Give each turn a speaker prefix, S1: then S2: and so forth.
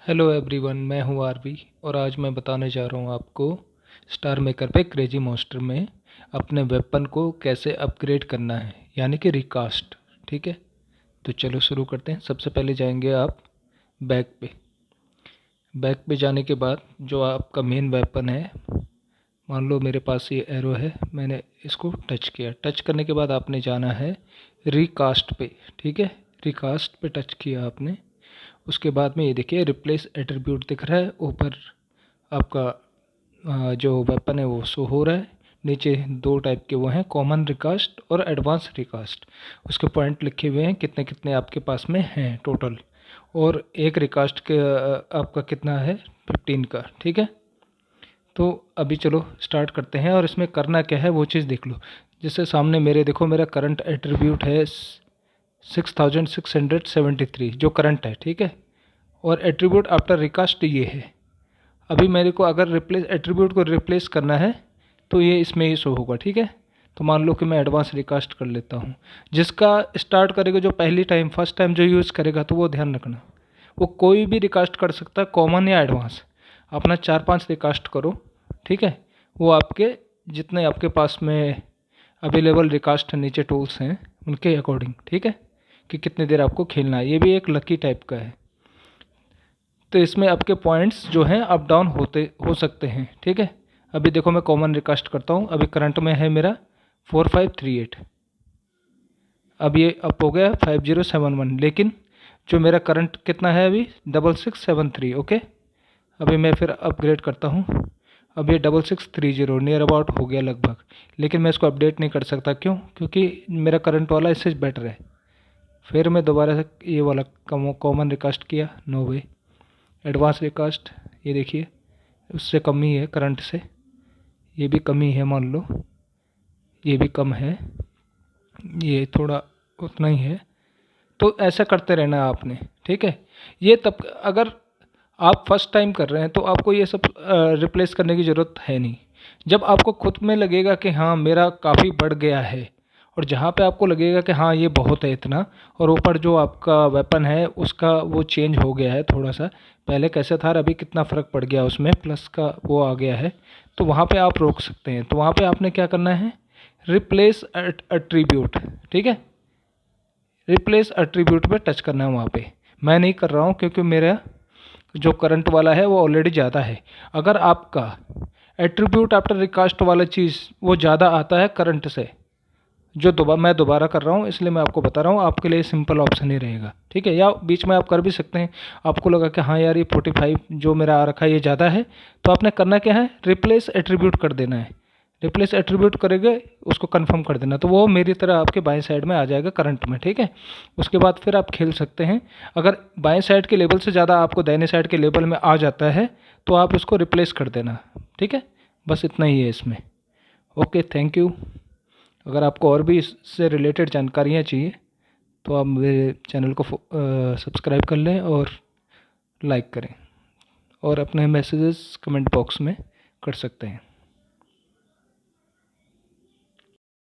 S1: Hello everyone, मैं हूँ RV और आज मैं बताने जा रहा हूँ आपको स्टार मेकर पे क्रेजी मॉन्स्टर में अपने वेपन को कैसे अपग्रेड करना है, यानी कि रिकास्ट। ठीक है, तो चलो शुरू करते हैं। सबसे पहले जाएंगे आप बैक पे। बैक पे जाने के बाद जो आपका मेन वेपन है, मान लो मेरे पास ये एरो है, मैंने इसको टच किया। टच करने के बाद आपने जाना है रिकास्ट पे। ठीक है, रिकास्ट पे टच किया आपने। उसके बाद में ये देखिए रिप्लेस एट्रीब्यूट दिख रहा है ऊपर, आपका जो वेपन है वो शो हो रहा है। नीचे दो टाइप के वो हैं, कॉमन रिकास्ट और एडवांस रिकास्ट। उसके पॉइंट लिखे हुए हैं कितने कितने आपके पास में हैं टोटल, और एक रिकास्ट के आपका कितना है 15 का। ठीक है, तो अभी चलो स्टार्ट करते हैं और इसमें करना क्या है वो चीज़ देख लो। जैसे सामने मेरे देखो, मेरा करंट एट्रीब्यूट है 6673 जो करंट है। ठीक है, और एट्रीब्यूट आफ्टर रिकास्ट ये है। अभी मेरे को अगर रिप्लेस एट्रीब्यूट को रिप्लेस करना है तो ये इसमें ही शो होगा। ठीक है, तो मान लो कि मैं एडवांस रिकास्ट कर लेता हूँ। जिसका स्टार्ट करेगा, जो पहली टाइम फर्स्ट टाइम जो यूज़ करेगा, तो वो ध्यान रखना वो कोई भी रिकास्ट कर सकता है, कॉमन या एडवांस। अपना 4-5 रिकास्ट करो। ठीक है, वो आपके जितने आपके पास में अवेलेबल रिकास्ट नीचे टूल्स हैं उनके अकॉर्डिंग। ठीक है, कि कितनी देर आपको खेलना है। ये भी एक लकी टाइप का है, तो इसमें आपके पॉइंट्स जो हैं अप डाउन हो सकते हैं। ठीक है, अभी देखो मैं कॉमन रिकास्ट करता हूँ। अभी करंट में है मेरा 4538। अब ये अप हो गया 5071, लेकिन जो मेरा करंट कितना है अभी 6673। ओके, अभी मैं फिर अपग्रेड करता हूँ। अब ये 6630 नियर अबाउट हो गया लगभग, लेकिन मैं इसको अपडेट नहीं कर सकता। क्यों? क्योंकि मेरा करंट वाला इससे बेटर है। फिर मैं दोबारा से ये वाला कॉमन रिकास्ट किया, नो वे। एडवांस रिकास्ट, ये देखिए उससे कम ही है करंट से, ये भी कम ही है, मान लो ये भी कम है, ये थोड़ा उतना ही है। तो ऐसा करते रहना है आपने। ठीक है, ये तब अगर आप फर्स्ट टाइम कर रहे हैं तो आपको ये सब रिप्लेस करने की ज़रूरत है नहीं। जब आपको खुद में लगेगा कि हाँ मेरा काफ़ी बढ़ गया है, और जहाँ पे आपको लगेगा कि हाँ ये बहुत है इतना, और ऊपर जो आपका वेपन है उसका वो चेंज हो गया है थोड़ा सा, पहले कैसे था अभी कितना फ़र्क पड़ गया उसमें, प्लस का वो आ गया है, तो वहाँ पे आप रोक सकते हैं। तो वहाँ पे आपने क्या करना है, रिप्लेस एट्रीब्यूट। ठीक है, रिप्लेस एट्रीब्यूट पे टच करना है वहाँ पे। मैं नहीं कर रहा हूँ क्योंकि मेरा जो करंट वाला है वो ऑलरेडी ज़्यादा है। अगर आपका एट्रीब्यूट आफ्टर रिकास्ट वाला चीज़ वो ज़्यादा आता है करंट से, जो मैं दोबारा कर रहा हूँ इसलिए मैं आपको बता रहा हूँ, आपके लिए सिंपल ऑप्शन ही रहेगा। ठीक है, या बीच में आप कर भी सकते हैं। आपको लगा कि हाँ यार ये 45 जो मेरा आ रखा है ये ज़्यादा है, तो आपने करना क्या है, रिप्लेस एट्रीब्यूट कर देना है। रिप्लेस एट्रीब्यूट करेंगे, उसको कंफर्म कर देना, तो वो मेरी तरह आपके बाएं साइड में आ जाएगा करंट में। ठीक है, उसके बाद फिर आप खेल सकते हैं। अगर बाएं साइड के लेवल से ज़्यादा आपको दाहिने साइड के लेवल में आ जाता है तो आप इसको रिप्लेस कर देना। ठीक है, बस इतना ही है इसमें। Okay, thank you. अगर आपको और भी इससे रिलेटेड जानकारियाँ चाहिए तो आप मेरे चैनल को सब्सक्राइब कर लें और लाइक करें, और अपने मैसेजेस कमेंट बॉक्स में कर सकते हैं।